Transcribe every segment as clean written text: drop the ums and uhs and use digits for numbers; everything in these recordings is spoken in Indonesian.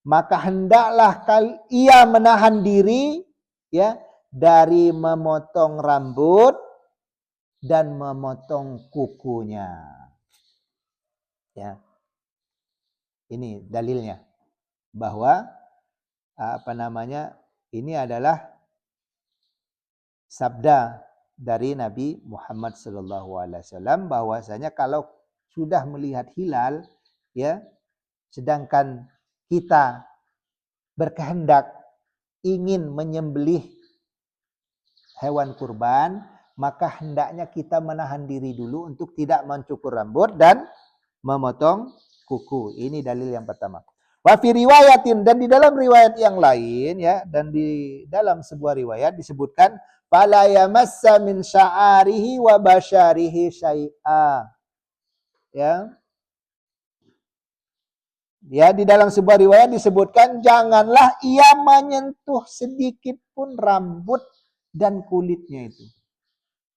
maka hendaklah ia menahan diri ya dari memotong rambut dan memotong kukunya. Ya. Ini dalilnya bahwa ini adalah sabda dari Nabi Muhammad SAW bahwasanya kalau sudah melihat hilal ya, sedangkan kita berkehendak ingin menyembelih hewan kurban, maka hendaknya kita menahan diri dulu untuk tidak mencukur rambut dan memotong kuku. Ini dalil yang pertama. Wa fi riwayatin, dan di dalam riwayat yang lain ya, dan di dalam sebuah riwayat disebutkan fala yamassa min sya'arihi wa basyarihi syai'a. Ya. Ya, di dalam sebuah riwayat disebutkan janganlah ia menyentuh sedikit pun rambut dan kulitnya itu.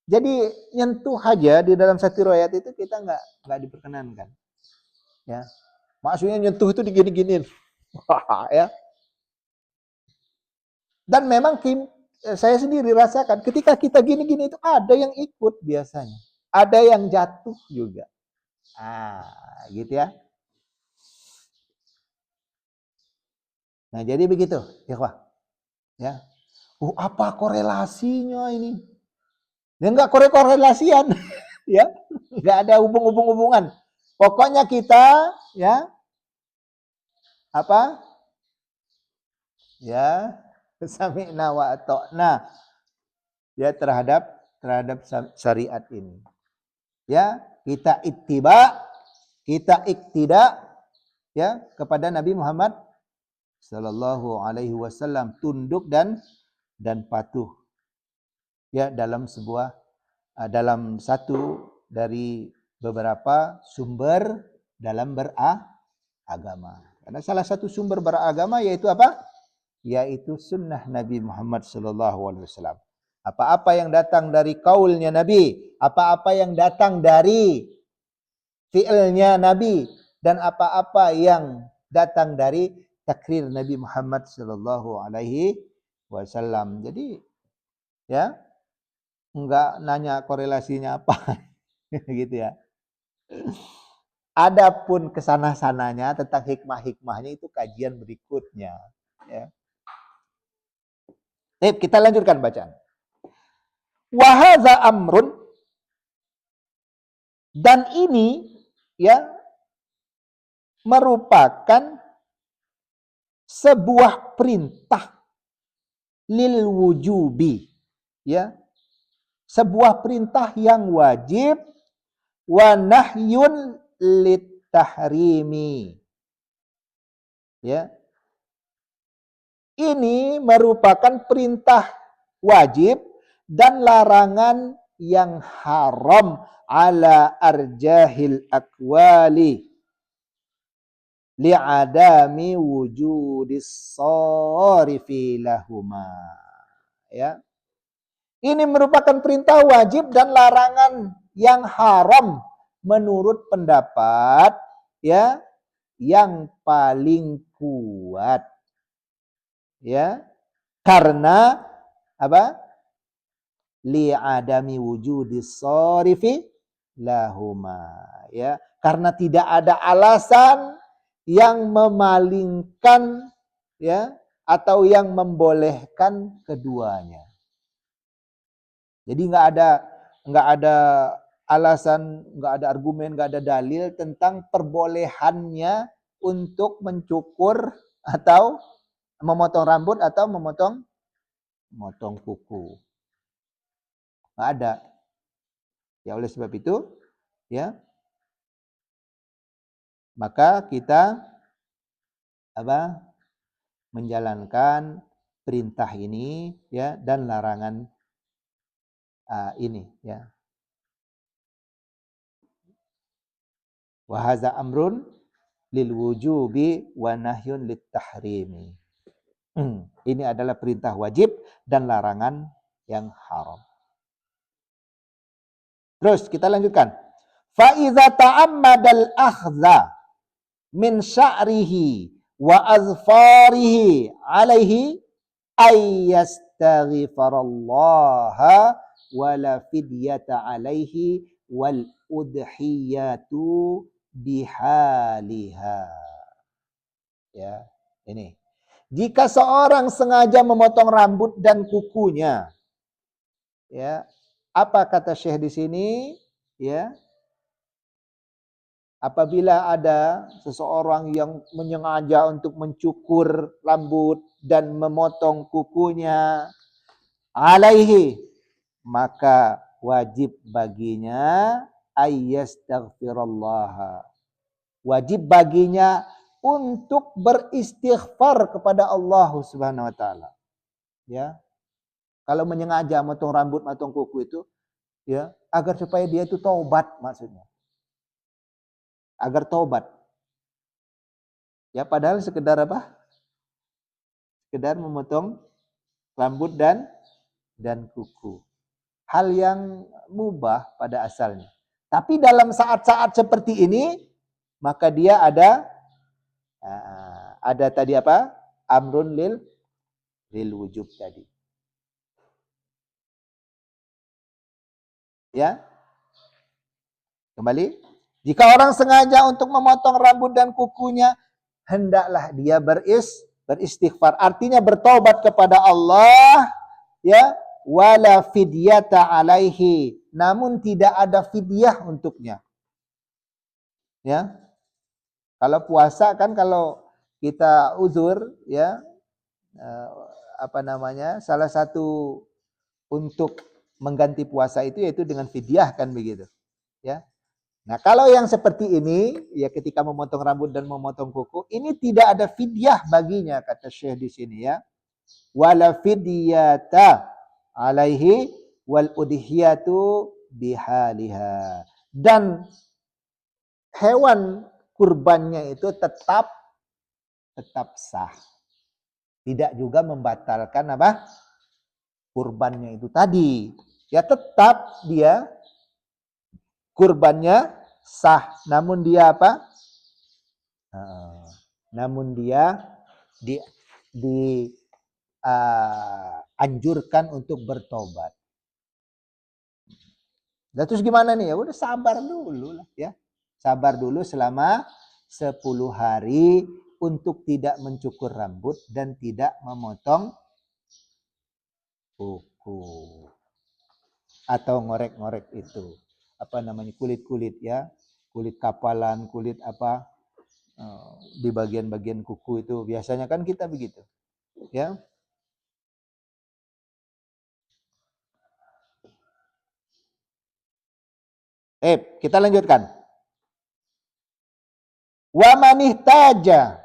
Jadi nyentuh aja di dalam satu riwayat itu kita enggak diperkenankan. Ya. Maksudnya nyentuh itu digini-giniin. Ya. Dan memang saya sendiri rasakan ketika kita gini-gini itu ada yang ikut biasanya. Ada yang jatuh juga. Gitu ya. Nah, jadi begitu, ikhwah. Ya. Apa korelasinya ini? Ya enggak korelasian. Ya. Enggak ada hubungan. Pokoknya kita ya ya sami'na wa ata'na ya terhadap syariat ini. Ya, kita iktidak ya kepada Nabi Muhammad sallallahu alaihi wasallam, tunduk dan patuh. Ya, dalam satu dari beberapa sumber dalam beragama. Karena salah satu sumber beragama yaitu apa? Yaitu sunnah Nabi Muhammad sallallahu alaihi wasallam. Apa-apa yang datang dari kaulnya Nabi, apa-apa yang datang dari fi'ilnya Nabi, dan apa-apa yang datang dari takrir Nabi Muhammad sallallahu alaihi wasallam. Jadi ya, enggak nanya korelasinya apa. Gitu ya. Adapun kesana-sananya tentang hikmah-hikmahnya itu kajian berikutnya. Ya. Kita lanjutkan bacaan. Wa hadza amrun, dan ini ya merupakan sebuah perintah lil wujubi, ya. Sebuah perintah yang wajib, wa nahyun lit tahrimi. Ya. Ini merupakan perintah wajib dan larangan yang haram ala arjahil aqwali li'adami wujudis sharifi lahuma. Ya. Ini merupakan perintah wajib dan larangan yang haram menurut pendapat ya yang paling kuat. Ya. Karena apa? Li'adami wujudis sharifi lahuma. Ya. Karena tidak ada alasan yang memalingkan ya atau yang membolehkan keduanya. Jadi enggak ada alasan, enggak ada argumen, enggak ada dalil tentang perbolehannya untuk mencukur atau memotong rambut atau memotong kuku. Enggak ada. Ya, oleh sebab itu ya maka kita menjalankan perintah ini ya dan larangan ini ya. Wa hadza amrun lil wujubi wa nahyun lit tahrimi. Ini adalah perintah wajib dan larangan yang haram. Terus kita lanjutkan. Fa iza ta'ammadal akhdha min sya'rihi wa azfarihi alaihi ayyastaghfarallaha wala fidyata alaihi wal udhiyatu bihaliha. Ya, ini. Jika seorang sengaja memotong rambut dan kukunya, ya, apa kata Syekh di sini? Ya, apabila ada seseorang yang menyengaja untuk mencukur rambut dan memotong kukunya, alaihi, maka wajib baginya ayyastaghfirullah. Wajib baginya untuk beristighfar kepada Allah Subhanahu wa taala. Ya. Kalau menyengaja motong rambut, motong kuku itu, ya, agar supaya dia itu taubat maksudnya. Agar taubat. Ya, padahal sekedar apa? Sekedar memotong rambut dan kuku. Hal yang mubah pada asalnya. Tapi dalam saat-saat seperti ini, maka dia ada tadi apa? Amrun lil wujub tadi. Ya. Kembali. Jika orang sengaja untuk memotong rambut dan kukunya, hendaklah dia beristighfar. Artinya bertobat kepada Allah, ya, wala fidyata alaihi. Namun tidak ada fidyah untuknya. Ya. Kalau puasa kan kalau kita uzur, ya, salah satu untuk mengganti puasa itu yaitu dengan fidyah kan begitu, ya. Nah, kalau yang seperti ini, ya ketika memotong rambut dan memotong kuku, ini tidak ada fidyah baginya kata Syekh di sini, ya. Wala fidyata alaihi wal udhiyatu bihaliha. Dan hewan kurbannya itu tetap sah. Tidak juga membatalkan apa? Kurbannya itu tadi. Ya tetap dia kurbannya sah. Namun dia apa? Namun dia anjurkan untuk bertobat. Nah, terus gimana nih? Ya udah sabar dulu lah, ya. Sabar dulu selama 10 hari untuk tidak mencukur rambut dan tidak memotong kuku. Atau ngorek-ngorek itu. Apa namanya? Kulit-kulit, ya. Kulit kapalan, kulit apa? Di bagian-bagian kuku itu. Biasanya kan kita begitu. Ya. Kita lanjutkan. Wa man ihtaja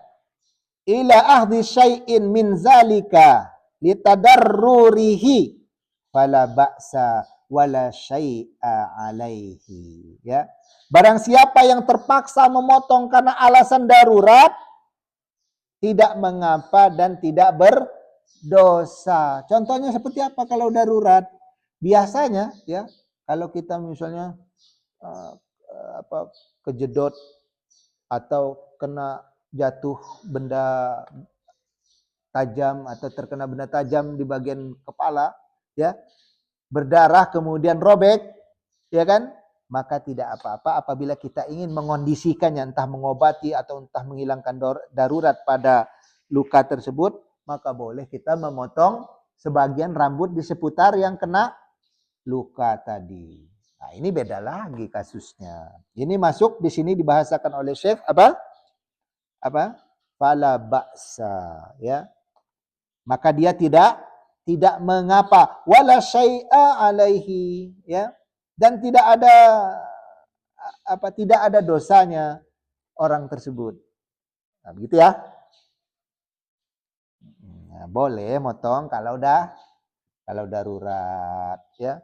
ila ahdi syai'in min zalika litadarrurihi fala ba'sa wala syai'a alaihi. Ya. Barang siapa yang terpaksa memotong karena alasan darurat, tidak mengapa dan tidak berdosa. Contohnya seperti apa kalau darurat? Biasanya, ya, kalau kita misalnya kejedot atau kena jatuh benda tajam atau terkena benda tajam di bagian kepala, ya, berdarah kemudian robek, ya kan? Maka tidak apa-apa apabila kita ingin mengondisikannya, entah mengobati atau entah menghilangkan darurat pada luka tersebut, maka boleh kita memotong sebagian rambut di seputar yang kena luka tadi. Nah, ini beda lagi kasusnya. Ini masuk di sini dibahasakan oleh Syekh apa? Fala ba'sa, ya. Maka dia tidak mengapa, wala syai'a alaihi, ya. Dan tidak ada dosanya orang tersebut. Nah, begitu ya. Nah, boleh motong kalau darurat, ya.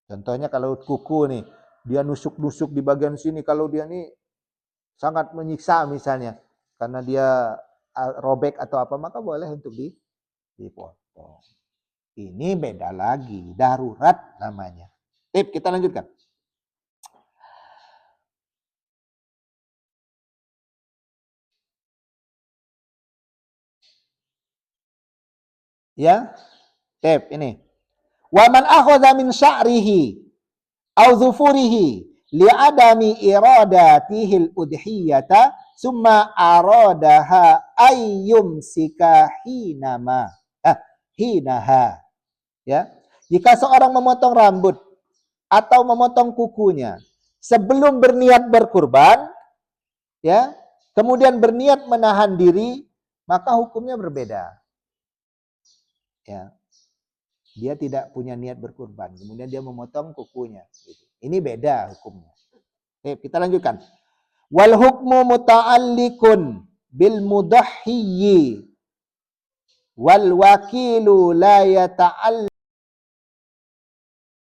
Contohnya kalau kuku nih, dia nusuk-nusuk di bagian sini, kalau dia nih sangat menyiksa misalnya, karena dia robek atau apa, maka boleh untuk dipotong. Ini beda lagi, darurat namanya. Kita lanjutkan. Ya. Tep ini. Wa man akhadha min sya'rihi aw dhufurihi li'adami iradatihi al-udhiyata summa aradaha ayyumsika hinaha. Ya. Jika seorang memotong rambut atau memotong kukunya sebelum berniat berkurban, ya, kemudian berniat menahan diri, maka hukumnya berbeda. Ya. Dia tidak punya niat berkurban, kemudian dia memotong kukunya. Ini beda hukumnya. Oke, kita lanjutkan. Wal hukmu muta'alliqun bil mudahhiyyi wal wakilu la yata'allaqu